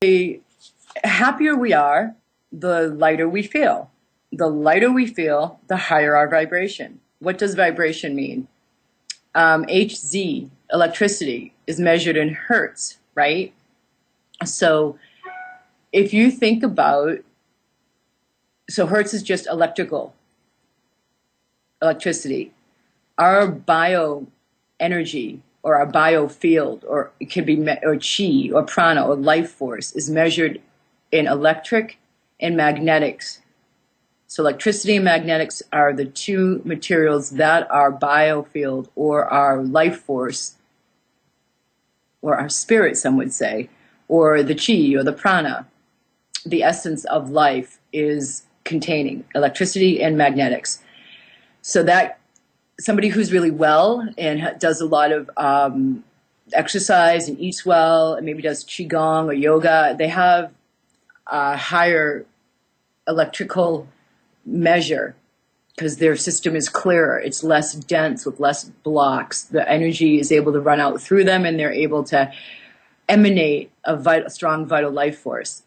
The happier we are, the lighter we feel. The lighter we feel, the higher our vibration. What does vibration mean? Hz, electricity, is measured in hertz, right? So if you think about, so hertz is just electricity. Our bioenergy, or our biofield, or it could be or chi, or prana, or life force, is measured in electric and magnetics. So electricity and magnetics are the two materials that our biofield, or our life force, or our spirit, some would say, or the chi, or the prana, the essence of life, is containing electricity and magnetics. So that somebody who's really well and does a lot of exercise and eats well and maybe does qigong or yoga, they have a higher electrical measure because their system is clearer. It's less dense with less blocks. The energy is able to run out through them, and they're able to emanate a strong vital life force.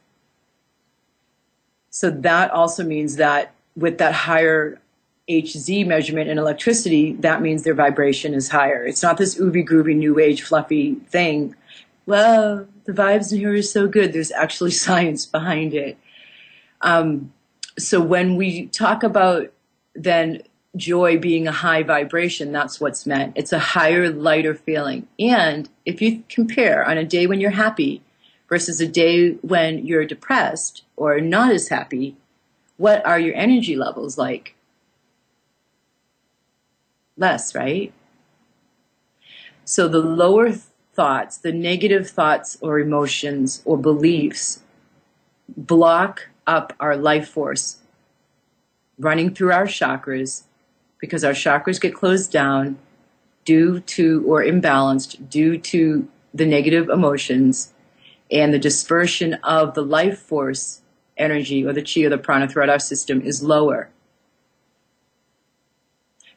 So that also means that with that higher Hz measurement in electricity, that means their vibration is higher. It's not this ooby-gooby, new age, fluffy thing. Well, the vibes in here are so good. There's actually science behind it. So when we talk about then joy being a high vibration, that's what's meant. It's a higher, lighter feeling. And if you compare on a day when you're happy versus a day when you're depressed or not as happy, what are your energy levels like? Less, right? So the lower thoughts, the negative thoughts or emotions or beliefs, block up our life force running through our chakras, because our chakras get closed down due to, or imbalanced due to, the negative emotions, and the dispersion of the life force energy, or the chi or the prana, throughout our system is lower.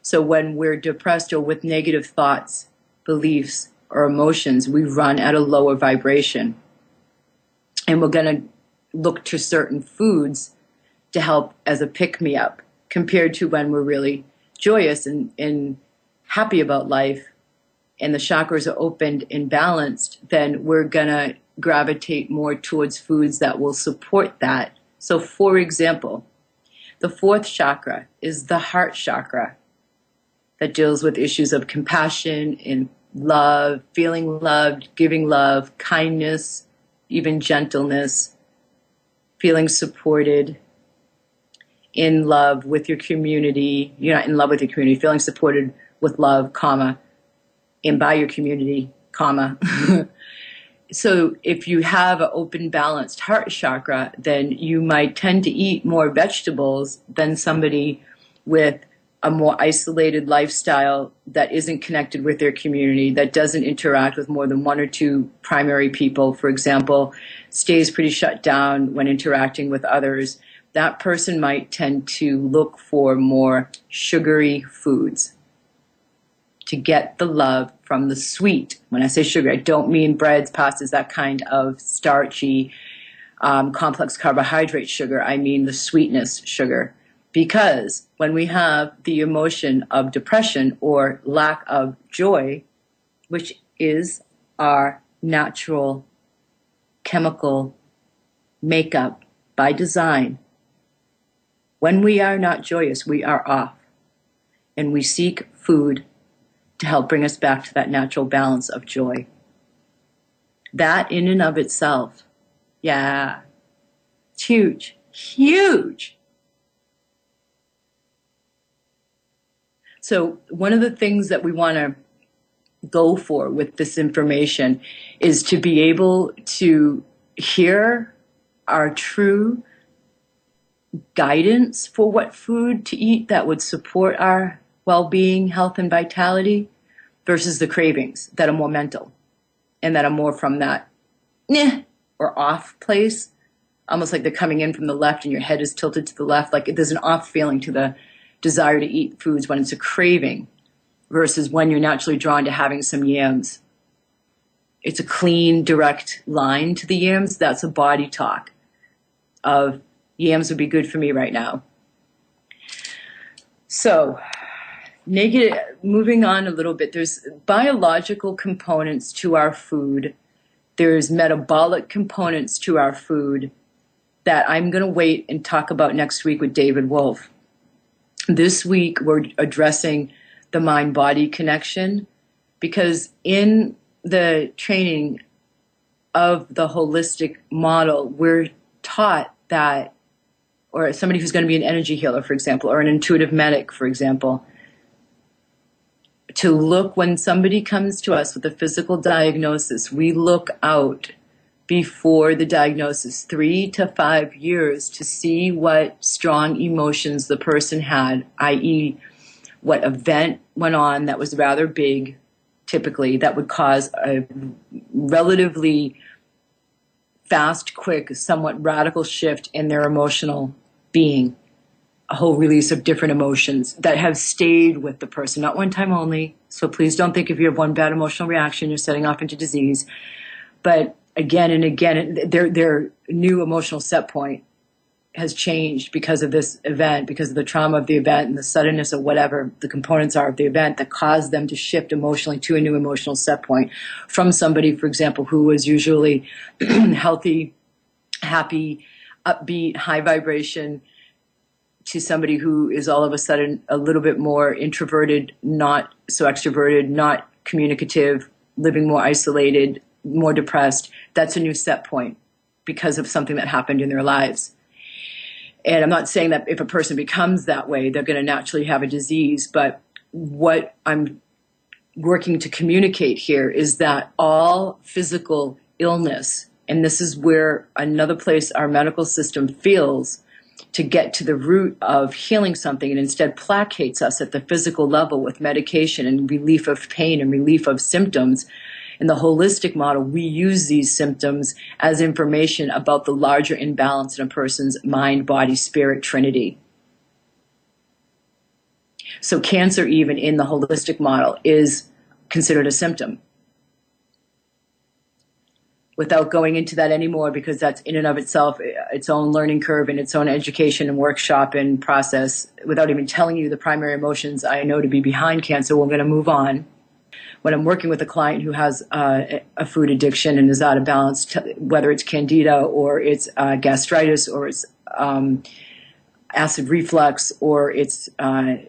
So when we're depressed or with negative thoughts, beliefs, or emotions, we run at a lower vibration. And we're going to look to certain foods to help as a pick-me-up, compared to when we're really joyous and happy about life and the chakras are opened and balanced, then we're going to gravitate more towards foods that will support that. So for example, the fourth chakra is the heart chakra, that deals with issues of compassion and love, feeling loved, giving love, kindness, even gentleness, feeling supported, in love with your community. You're not in love with your community, feeling supported with love, comma, and by your community, comma. So if you have an open, balanced heart chakra, then you might tend to eat more vegetables than somebody with a more isolated lifestyle that isn't connected with their community, that doesn't interact with more than one or two primary people, for example, stays pretty shut down when interacting with others. That person might tend to look for more sugary foods to get the love from the sweet. When I say sugar, I don't mean breads, pastas, that kind of starchy, complex carbohydrate sugar. I mean the sweetness sugar. Because when we have the emotion of depression or lack of joy, which is our natural chemical makeup by design, when we are not joyous, we are off. And we seek food to help bring us back to that natural balance of joy. That in and of itself, yeah, it's huge, huge. So one of the things that we want to go for with this information is to be able to hear our true guidance for what food to eat that would support our well-being, health, and vitality, versus the cravings that are more mental and that are more from that or off place almost like they're coming in from the left and your head is tilted to the left. Like there's an off feeling to the desire to eat foods when it's a craving versus when you're naturally drawn to having some yams. It's a clean, direct line to the yams. That's a body talk of yams would be good for me right now. So, moving on a little bit, there's biological components to our food. There's metabolic components to our food that I'm going to wait and talk about next week with David Wolf. This week, we're addressing the mind-body connection because in the training of the holistic model, we're taught that, or somebody who's going to be an energy healer, for example, or an intuitive medic, for example, to look when somebody comes to us with a physical diagnosis, we look out before the diagnosis 3 to 5 years to see what strong emotions the person had, i.e., what event went on that was rather big, typically, that would cause a relatively fast, quick, somewhat radical shift in their emotional being, a whole release of different emotions that have stayed with the person, not one time only. So please don't think if you have one bad emotional reaction, you're setting off into disease. But again and again, their new emotional set point has changed because of this event, because of the trauma of the event and the suddenness of whatever the components are of the event that caused them to shift emotionally to a new emotional set point from somebody, for example, who was usually healthy, happy, upbeat, high vibration, to somebody who is all of a sudden a little bit more introverted, not so extroverted, not communicative, living more isolated, more depressed. That's a new set point because of something that happened in their lives. And I'm not saying that if a person becomes that way, they're going to naturally have a disease. But what I'm working to communicate here is that all physical illness, and this is where another place our medical system feels to get to the root of healing something and instead placates us at the physical level with medication and relief of pain and relief of symptoms. In the holistic model, we use these symptoms as information about the larger imbalance in a person's mind, body, spirit, trinity. So cancer, even in the holistic model, is considered a symptom. Without going into that anymore, because that's in and of itself its own learning curve and its own education and workshop and process, without even telling you the primary emotions I know to be behind cancer, we're going to move on. When I'm working with a client who has a food addiction and is out of balance, whether it's candida or it's gastritis or it's acid reflux or it's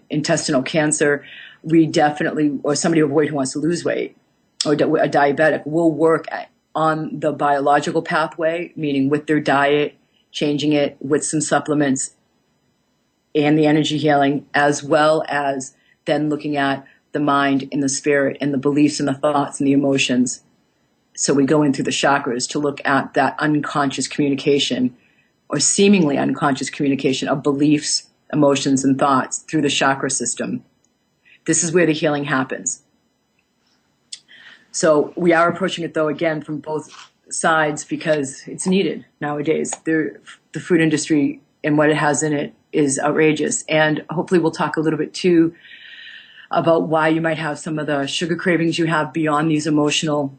intestinal cancer, we definitely, or somebody overweight who wants to lose weight, or a diabetic, will work on the biological pathway, meaning with their diet, changing it with some supplements and the energy healing, as well as then looking at the mind and the spirit and the beliefs and the thoughts and the emotions. So we go in through the chakras to look at that unconscious communication or seemingly unconscious communication of beliefs, emotions, and thoughts through the chakra system. This is where the healing happens. So we are approaching it, though, again, from both sides because it's needed nowadays. The food industry and what it has in it is outrageous. And hopefully we'll talk a little bit, too, about why you might have some of the sugar cravings you have beyond these emotional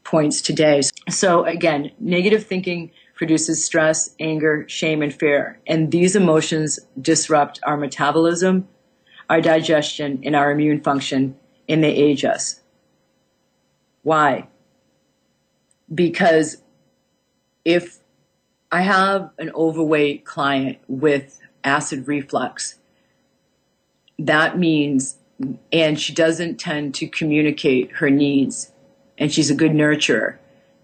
points today. So again, negative thinking produces stress, anger, shame, and fear. And these emotions disrupt our metabolism, our digestion, and our immune function, and they age us. Why? Because if I have an overweight client with acid reflux, that means, and she doesn't tend to communicate her needs, and she's a good nurturer,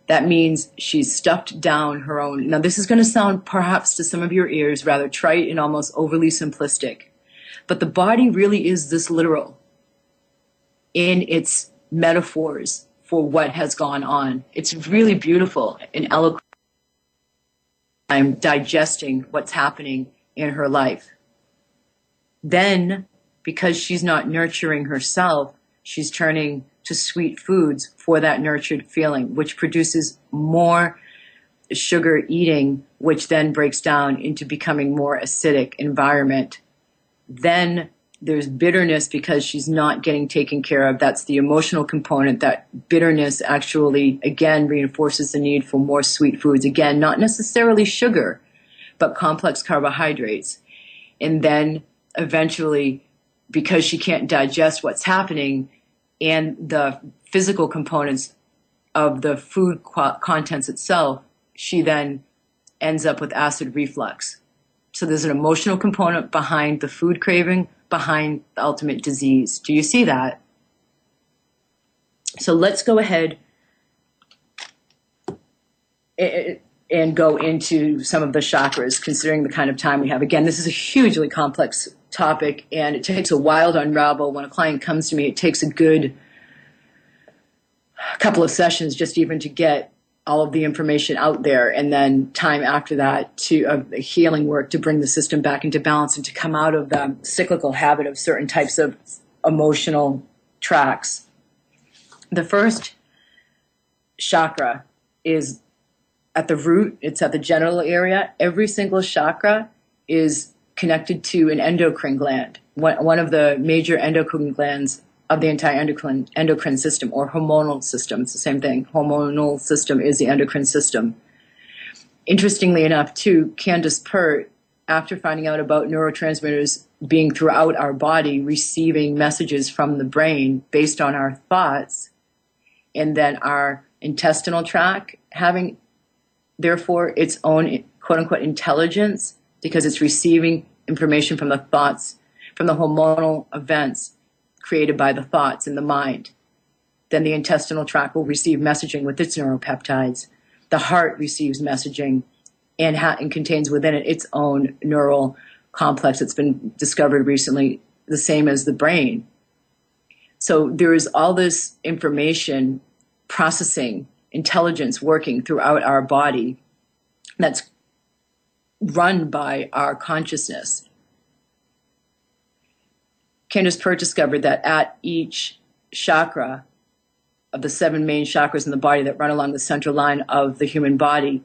that means she's stuffed down her own. Now, this is going to sound perhaps to some of your ears rather trite and almost overly simplistic, but the body really is this literal in its metaphors for what has gone on. It's really beautiful and eloquent. I'm digesting what's happening in her life. Then, because she's not nurturing herself, she's turning to sweet foods for that nurtured feeling, which produces more sugar eating, which then breaks down into becoming more acidic environment. Then there's bitterness because she's not getting taken care of. That's the emotional component. That bitterness actually, again, reinforces the need for more sweet foods. Again, not necessarily sugar, but complex carbohydrates. And then eventually, because she can't digest what's happening and the physical components of the food contents itself, she then ends up with acid reflux. So there's an emotional component behind the food craving, behind the ultimate disease. Do you see that? So let's go ahead and go into some of the chakras, considering the kind of time we have. Again, this is a hugely complex topic, and it takes a while to unravel. When a client comes to me, it takes a good couple of sessions just even to get all of the information out there, and then time after that to healing work to bring the system back into balance and to come out of the cyclical habit of certain types of emotional tracks. The first chakra is at the root. It's at the genital area. Every single chakra is connected to an endocrine gland, one of the major endocrine glands of the entire endocrine system, or hormonal system. It's the same thing. Hormonal system is the endocrine system. Interestingly enough, too, Candace Pert, after finding out about neurotransmitters being throughout our body, receiving messages from the brain based on our thoughts, and then our intestinal tract having, therefore, its own quote-unquote intelligence, because it's receiving information from the thoughts, from the hormonal events created by the thoughts in the mind. Then the intestinal tract will receive messaging with its neuropeptides. The heart receives messaging and contains within it its own neural complex that's been discovered recently, the same as the brain. So there is all this information processing, intelligence working throughout our body that's run by our consciousness. Candace Pert discovered that at each chakra of the 7 main chakras in the body that run along the central line of the human body,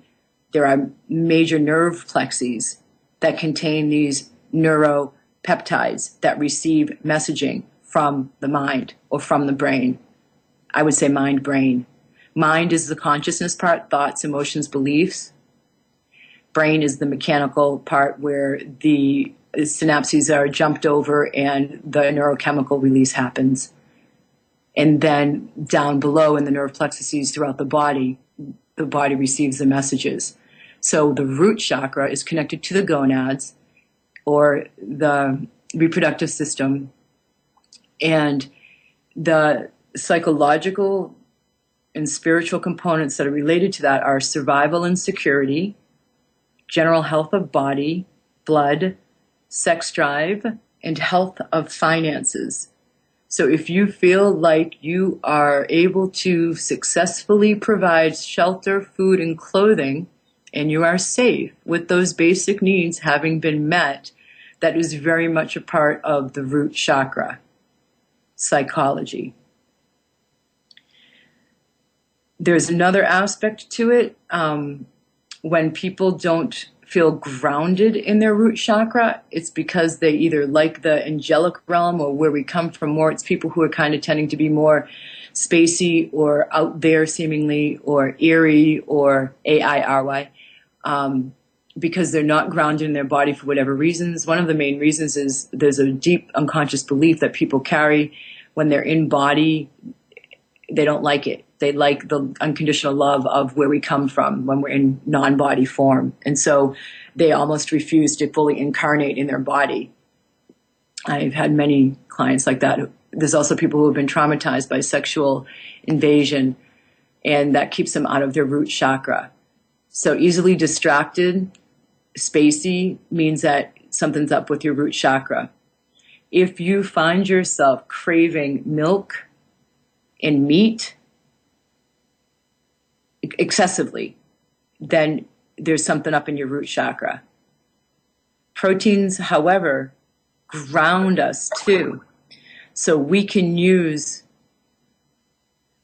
there are major nerve plexes that contain these neuropeptides that receive messaging from the mind or from the brain. I would say mind-brain. Mind is the consciousness part, thoughts, emotions, beliefs. Brain is the mechanical part where the synapses are jumped over and the neurochemical release happens. And then down below in the nerve plexuses throughout the body receives the messages. So the root chakra is connected to the gonads, or the reproductive system, and the psychological and spiritual components that are related to that are survival and security, general health of body, blood, sex drive, and health of finances. So if you feel like you are able to successfully provide shelter, food, and clothing, and you are safe with those basic needs having been met, that is very much a part of the root chakra psychology. There's another aspect to it. When people don't feel grounded in their root chakra, it's because they either like the angelic realm or where we come from more. It's people who are kind of tending to be more spacey or out there seemingly, or eerie, or AIRY, because they're not grounded in their body for whatever reasons. One of the main reasons is there's a deep unconscious belief that people carry when they're in body. They don't like it. They like the unconditional love of where we come from when we're in non-body form. And so they almost refuse to fully incarnate in their body. I've had many clients like that. There's also people who have been traumatized by sexual invasion, and that keeps them out of their root chakra. So easily distracted, spacey, means that something's up with your root chakra. If you find yourself craving milk and meat excessively, then there's something up in your root chakra. Proteins, however, ground us too. So we can use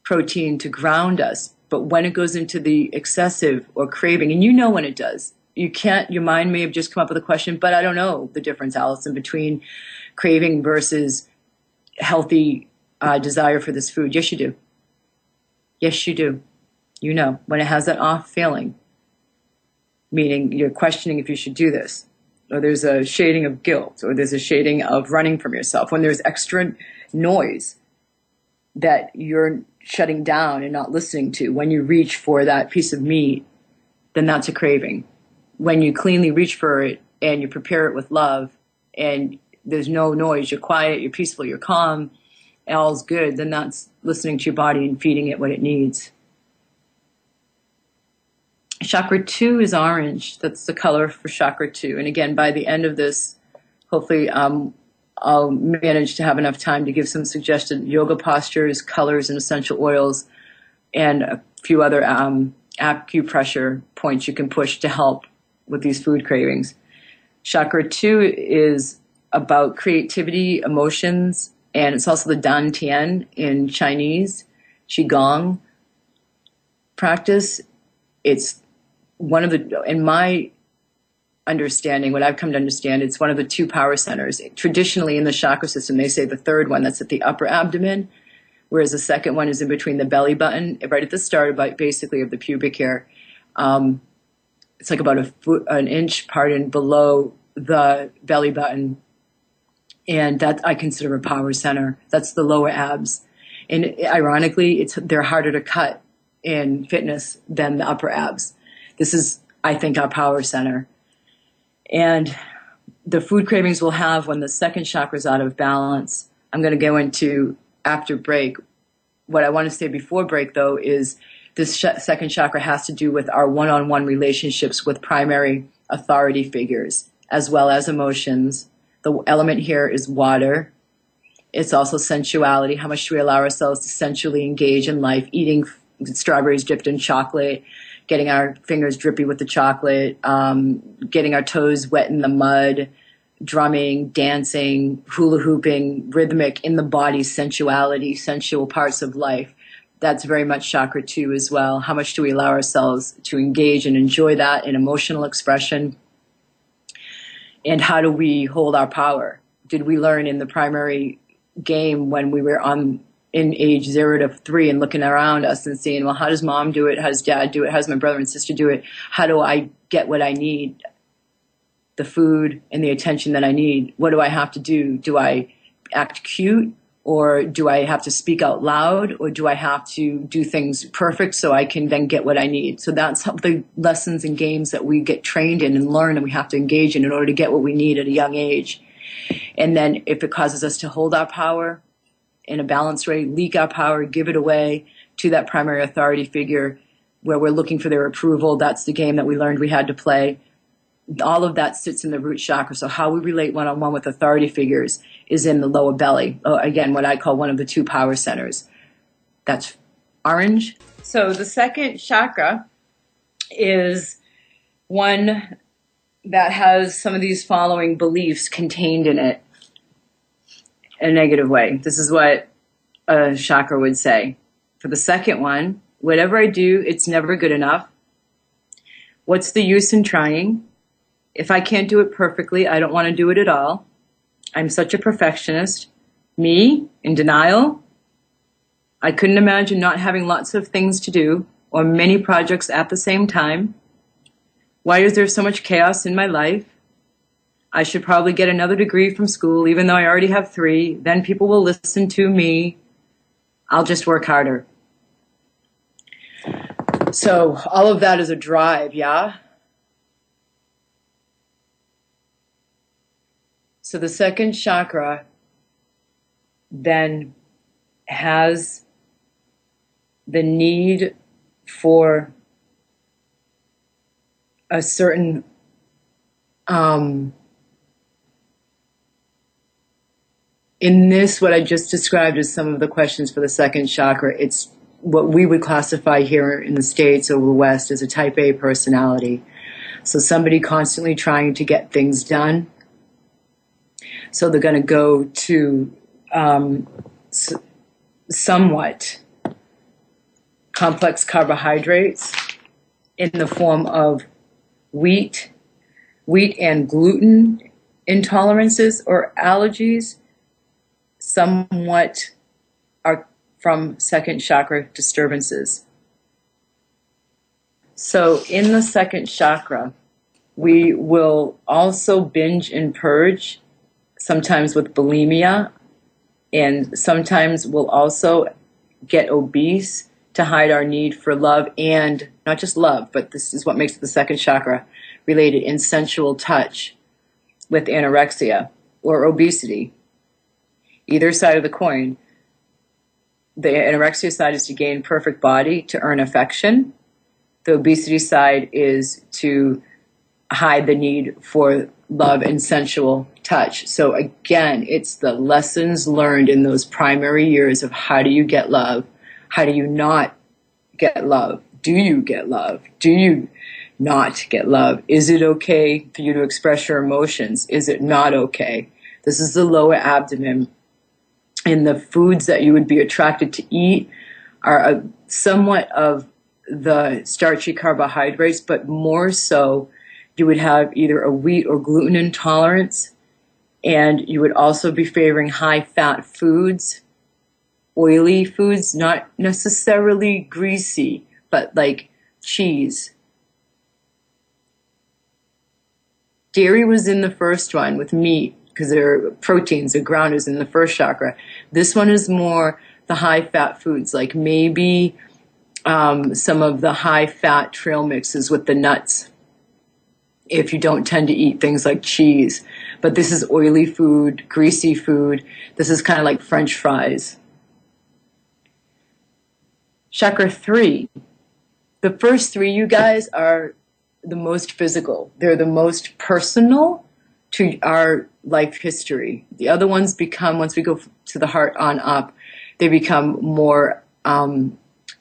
protein to ground us, But when it goes into the excessive or craving, and you know when it does, you can't, your mind may have just come up with a question, but I don't know the difference, Alison, between craving versus healthy desire for this food. Yes, you do. Yes, you do. You know, when it has that off feeling, meaning you're questioning if you should do this, or there's a shading of guilt, or there's a shading of running from yourself, when there's extra noise that you're shutting down and not listening to, when you reach for that piece of meat, then that's a craving. When you cleanly reach for it and you prepare it with love and there's no noise, you're quiet, you're peaceful, you're calm, all's good, then that's listening to your body and feeding it what it needs. Chakra 2 is orange. That's the color for chakra 2. And again, by the end of this, hopefully I'll manage to have enough time to give some suggested yoga postures, colors, and essential oils, and a few other acupressure points you can push to help with these food cravings. Chakra 2 is about creativity, emotions, and it's also the dantian in Chinese, Qigong practice. It's one of the, in my understanding, what I've come to understand, it's one of the 2 power centers. Traditionally in the chakra system, they say the third one, that's at the upper abdomen, whereas the second one is in between the belly button, right at the start, about basically of the pubic hair. It's like about an inch, below the belly button. And that I consider a power center. That's the lower abs. And ironically, they're harder to cut in fitness than the upper abs. This is, I think, our power center. And the food cravings we'll have when the second chakra is out of balance, I'm going to go into after break. What I want to say before break, though, is this second chakra has to do with our one-on-one relationships with primary authority figures, as well as emotions. The element here is water. It's also sensuality. How much do we allow ourselves to sensually engage in life, eating strawberries dipped in chocolate, getting our fingers drippy with the chocolate, getting our toes wet in the mud, drumming, dancing, hula hooping, rhythmic, in the body, sensuality, sensual parts of life. That's very much chakra 2 as well. How much do we allow ourselves to engage and enjoy that in emotional expression? And how do we hold our power? Did we learn in the primary game when we were in age 0 to 3 and looking around us and seeing, well, how does mom do it? How does dad do it? How does my brother and sister do it? How do I get what I need? The food and the attention that I need. What do I have to do? Do I act cute? Or do I have to speak out loud? Or do I have to do things perfect so I can then get what I need? So that's the lessons and games that we get trained in and learn and we have to engage in order to get what we need at a young age. And then if it causes us to hold our power in a balanced way, leak our power, give it away to that primary authority figure where we're looking for their approval, that's the game that we learned we had to play. All of that sits in the root chakra. So how we relate one-on-one with authority figures is in the lower belly. Again, what I call one of the 2 power centers. That's orange. So the second chakra is one that has some of these following beliefs contained in it in a negative way. This is what a chakra would say. For the second one, whatever I do, it's never good enough. What's the use in trying? If I can't do it perfectly, I don't want to do it at all. I'm such a perfectionist. Me, in denial. I couldn't imagine not having lots of things to do or many projects at the same time. Why is there so much chaos in my life? I should probably get another degree from school, even though I already have 3. Then people will listen to me. I'll just work harder. So all of that is a drive, yeah? So the second chakra then has the need for a certain in this, what I just described as some of the questions for the second chakra, it's what we would classify here in the States or the West as a type A personality. So somebody constantly trying to get things done. So they're going to go to somewhat complex carbohydrates in the form of wheat and gluten intolerances or allergies somewhat are from second chakra disturbances. So in the second chakra, we will also binge and purge, sometimes with bulimia, and sometimes we'll also get obese to hide our need for love, and not just love, but this is what makes the second chakra related in sensual touch with anorexia or obesity. Either side of the coin. The anorexia side is to gain perfect body, to earn affection. The obesity side is to hide the need for love and sensual touch. So again, it's the lessons learned in those primary years of how do you get love? How do you not get love? Do you get love? Do you not get love? Is it okay for you to express your emotions? Is it not okay? This is the lower abdomen. And the foods that you would be attracted to eat are somewhat of the starchy carbohydrates, but more so you would have either a wheat or gluten intolerance, and you would also be favoring high-fat foods, oily foods, not necessarily greasy, but like cheese. Dairy was in the first one with meat, because there are proteins, the ground is in the first chakra. This one is more the high-fat foods, like maybe some of the high-fat trail mixes with the nuts, if you don't tend to eat things like cheese. But this is oily food, greasy food. This is kind of like French fries. Chakra 3. The first 3, you guys, are the most physical. They're the most personal to our life history. The other ones become, once we go to the heart on up, they become more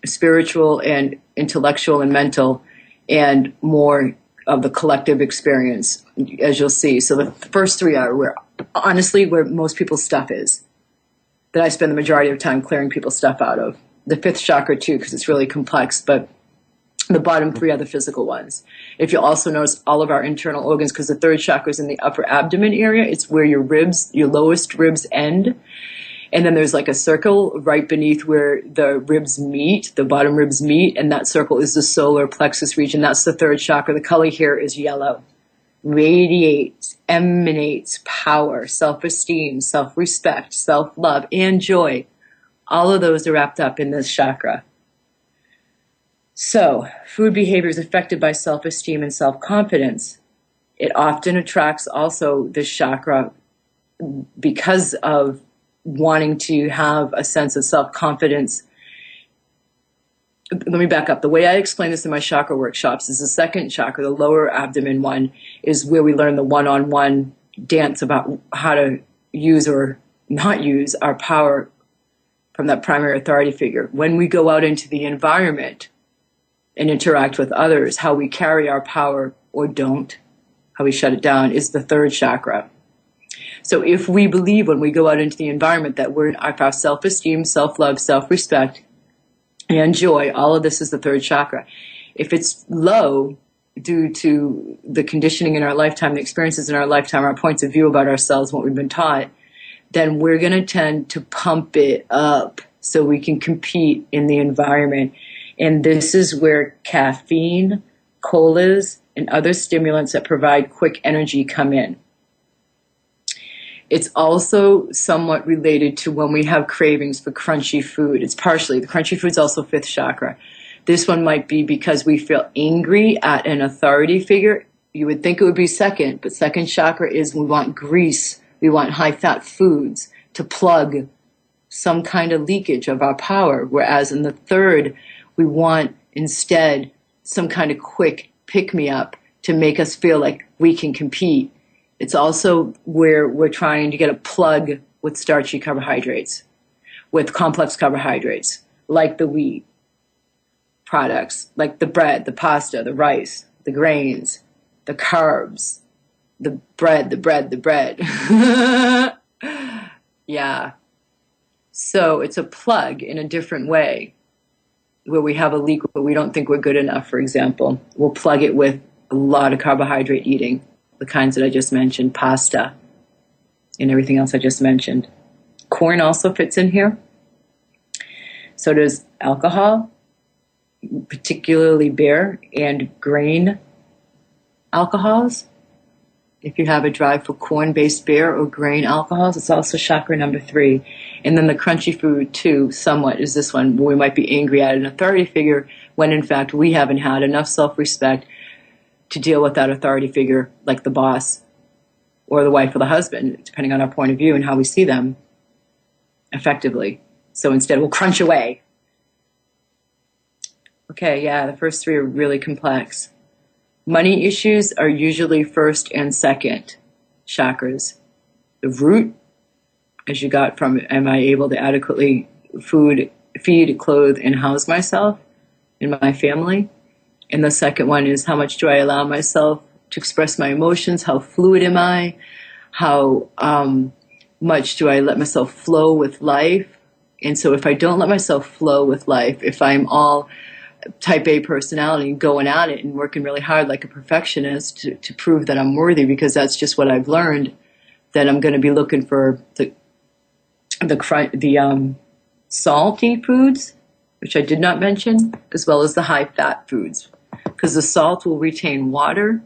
spiritual and intellectual and mental, and more of the collective experience, as you'll see. So the first 3 are where, honestly, where most people's stuff is, that I spend the majority of time clearing people's stuff out of. The 5th chakra too, because it's really complex, but the bottom 3 are the physical ones. If you'll also notice all of our internal organs, because the 3rd chakra is in the upper abdomen area, it's where your ribs, your lowest ribs end. And then there's like a circle right beneath where the ribs meet, the bottom ribs meet, and that circle is the solar plexus region. That's the 3rd chakra. The color here is yellow. Radiates, emanates power, self-esteem, self-respect, self-love, and joy. All of those are wrapped up in this chakra. So, food behavior is affected by self-esteem and self-confidence. It often attracts also this chakra because of wanting to have a sense of self-confidence. Let me back up. The way I explain this in my chakra workshops is the 2nd chakra, the lower abdomen one, is where we learn the one-on-one dance about how to use or not use our power from that primary authority figure. When we go out into the environment and interact with others, how we carry our power or don't, how we shut it down, is the 3rd chakra. So if we believe when we go out into the environment that we're our self-esteem, self-love, self-respect, and joy, all of this is the 3rd chakra. If it's low due to the conditioning in our lifetime, the experiences in our lifetime, our points of view about ourselves, what we've been taught, then we're going to tend to pump it up so we can compete in the environment. And this is where caffeine, colas, and other stimulants that provide quick energy come in. It's also somewhat related to when we have cravings for crunchy food. It's partially, the crunchy food is also 5th chakra. This one might be because we feel angry at an authority figure. You would think it would be 2nd, but 2nd chakra is we want grease, we want high-fat foods to plug some kind of leakage of our power, whereas in the 3rd, we want instead some kind of quick pick-me-up to make us feel like we can compete. It's also where we're trying to get a plug with starchy carbohydrates, with complex carbohydrates, like the wheat products, like the bread, the pasta, the rice, the grains, the carbs, the bread. Yeah. So it's a plug in a different way. where we have a leak but we don't think we're good enough, for example, we'll plug it with a lot of carbohydrate eating, the kinds that I just mentioned, pasta, and everything else I just mentioned. Corn also fits in here. So does alcohol, particularly beer and grain alcohols. If you have a drive for corn-based beer or grain alcohols, it's also chakra number 3. And then the crunchy food, too, somewhat, is this one, where we might be angry at an authority figure when, in fact, we haven't had enough self-respect to deal with that authority figure, like the boss or the wife or the husband, depending on our point of view and how we see them effectively. So instead, we'll crunch away. Okay, yeah, the first 3 are really complex. Money issues are usually first and second chakras. The root, as you got from, am I able to adequately feed, clothe, and house myself and my family? And the second one is, how much do I allow myself to express my emotions? How fluid am I? How much do I let myself flow with life? And so if I don't let myself flow with life, if I'm all type A personality going at it and working really hard like a perfectionist to prove that I'm worthy, because that's just what I've learned, then I'm going to be looking for the salty foods, which I did not mention, as well as the high fat foods, because the salt will retain water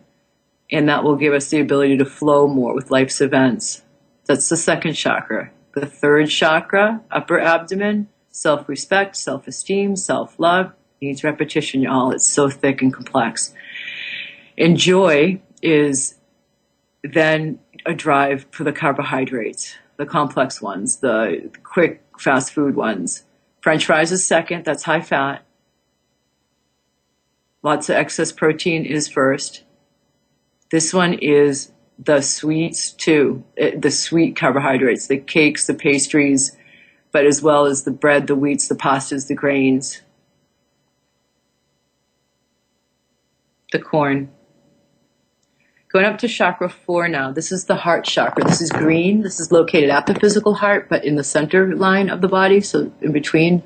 and that will give us the ability to flow more with life's events. That's the second chakra. The third chakra, upper abdomen, self-respect, self-esteem, self-love, needs repetition, y'all. It's so thick and complex. And joy is then a drive for the carbohydrates, the complex ones, the quick fast food ones. French fries is second, that's high fat. Lots of excess protein is first. This one is the sweets too, the sweet carbohydrates, the cakes, the pastries, but as well as the bread, the wheats, the pastas, the grains. The corn. Going up to chakra 4 now. This is the heart chakra. This is green. This is located at the physical heart, but in the center line of the body, so in between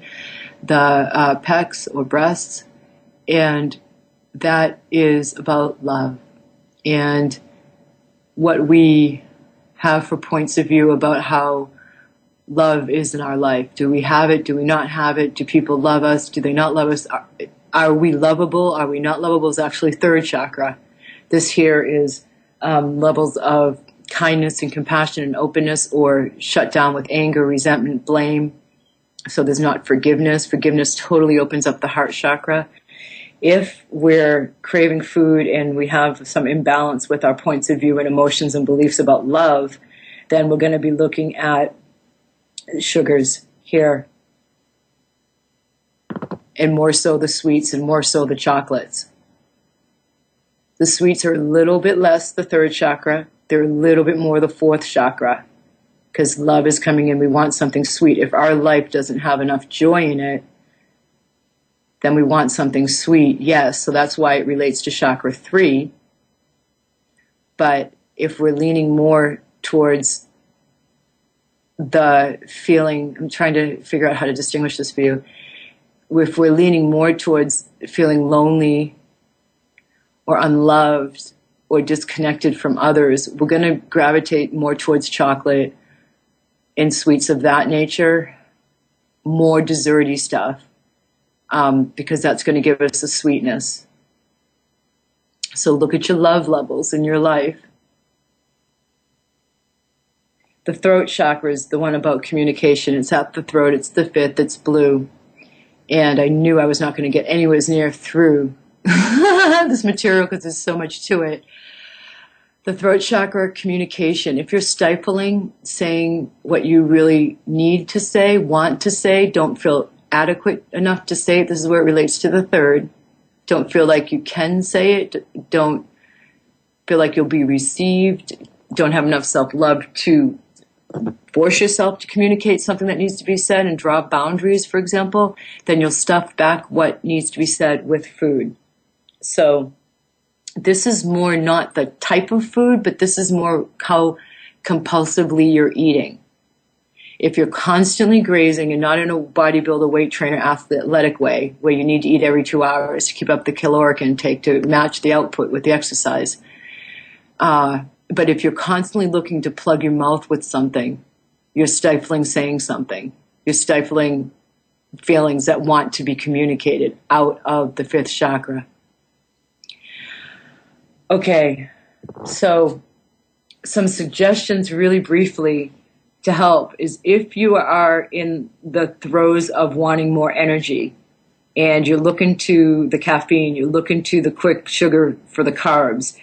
the pecs or breasts. And that is about love and what we have for points of view about how love is in our life. Do we have it? Do we not have it? Do people love us? Do they not love us? Are we lovable? Are we not lovable? Is actually third chakra. This here is levels of kindness and compassion and openness, or shut down with anger, resentment, blame. So there's not forgiveness. Forgiveness totally opens up the heart chakra. If we're craving food and we have some imbalance with our points of view and emotions and beliefs about love, then we're going to be looking at sugars here. And more so the sweets and more so the chocolates. The sweets are a little bit less the third chakra. They're a little bit more the fourth chakra, because love is coming in. We want something sweet. If our life doesn't have enough joy in it, then we want something sweet. Yes, so that's why it relates to chakra 3. But if we're leaning more towards the feeling, I'm trying to figure out how to distinguish this for you. If we're leaning more towards feeling lonely or unloved or disconnected from others, we're going to gravitate more towards chocolate and sweets of that nature, more desserty stuff, because that's going to give us a sweetness. So look at your love levels in your life. The throat chakra is the one about communication. It's at the throat. It's the 5th. It's blue. And I knew I was not going to get anywhere near through this material because there's so much to it. The throat chakra, communication. If you're stifling, saying what you really need to say, want to say, don't feel adequate enough to say it, this is where it relates to the third. Don't feel like you can say it. Don't feel like you'll be received. Don't have enough self-love to force yourself to communicate something that needs to be said and draw boundaries, for example, then you'll stuff back what needs to be said with food. So this is more not the type of food, but this is more how compulsively you're eating. If you're constantly grazing and not in a bodybuilder, weight trainer, athletic way, where you need to eat every 2 hours to keep up the caloric intake to match the output with the exercise, but if you're constantly looking to plug your mouth with something, you're stifling saying something. You're stifling feelings that want to be communicated out of the fifth chakra. Okay, so some suggestions really briefly to help is if you are in the throes of wanting more energy and you're looking to the caffeine, you're looking to the quick sugar for the carbs,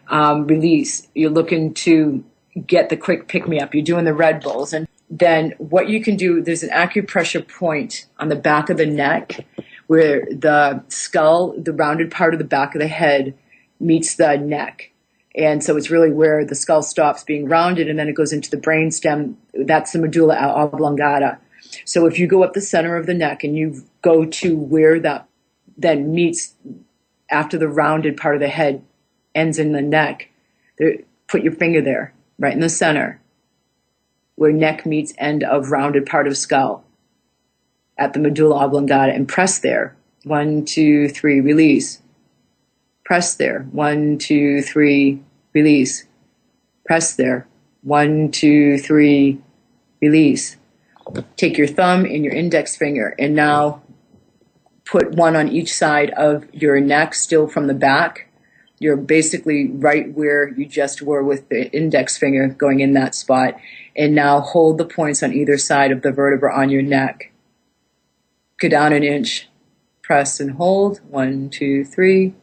release, you're looking to get the quick pick-me-up, you're doing the Red Bulls, and then what you can do, there's an acupressure point on the back of the neck where the skull, the rounded part of the back of the head, meets the neck. And so it's really where the skull stops being rounded and then it goes into the brainstem. That's the medulla oblongata. So if you go up the center of the neck and you go to where that then meets after the rounded part of the head ends in the neck, there, put your finger there, right in the center, where neck meets end of rounded part of skull at the medulla oblongata, and press there. 1, 2, 3, release. Press there. 1, 2, 3, release. Press there. 1, 2, 3, release. Take your thumb and your index finger and now put one on each side of your neck, still from the back. You're basically right where you just were with the index finger going in that spot. And now hold the points on either side of the vertebra on your neck. Go down an inch. Press and hold. 1, 2, 3.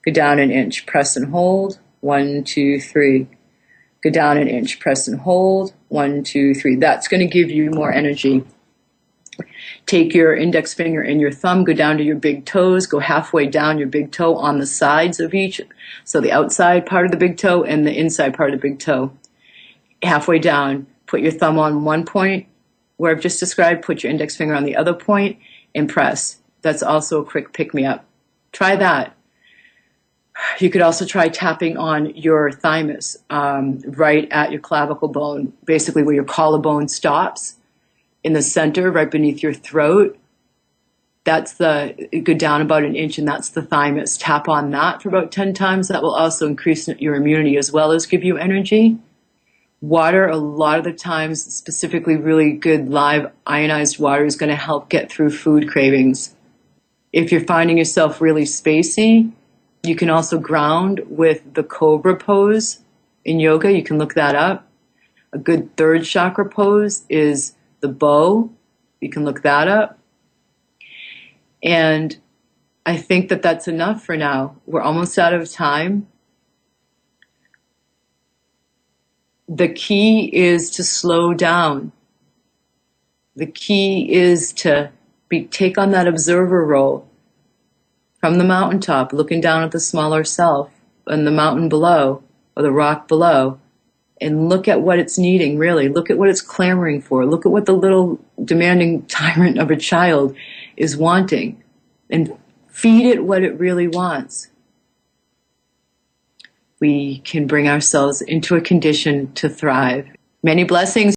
Go down an inch. Press and hold. 1, 2, 3. Go down an inch. Press and hold. 1, 2, 3. That's going to give you more energy. Take your index finger and your thumb, go down to your big toes, go halfway down your big toe on the sides of each, so the outside part of the big toe and the inside part of the big toe. Halfway down, put your thumb on one point where I've just described, put your index finger on the other point, and press. That's also a quick pick-me-up. Try that. You could also try tapping on your thymus, right at your clavicle bone, basically where your collarbone stops. In the center, right beneath your throat, that's go down about an inch, and that's the thymus. Tap on that for about 10 times. That will also increase your immunity as well as give you energy. Water, a lot of the times, specifically really good live ionized water is going to help get through food cravings. If you're finding yourself really spacey, you can also ground with the cobra pose in yoga. You can look that up. A good third chakra pose is the bow. You can look that up. And I think that that's enough for now. We're almost out of time. The key is to slow down. The key is to take on that observer role from the mountaintop, looking down at the smaller self and the mountain below or the rock below. And look at what it's needing, really. Look at what it's clamoring for. Look at what the little demanding tyrant of a child is wanting. And feed it what it really wants. We can bring ourselves into a condition to thrive. Many blessings.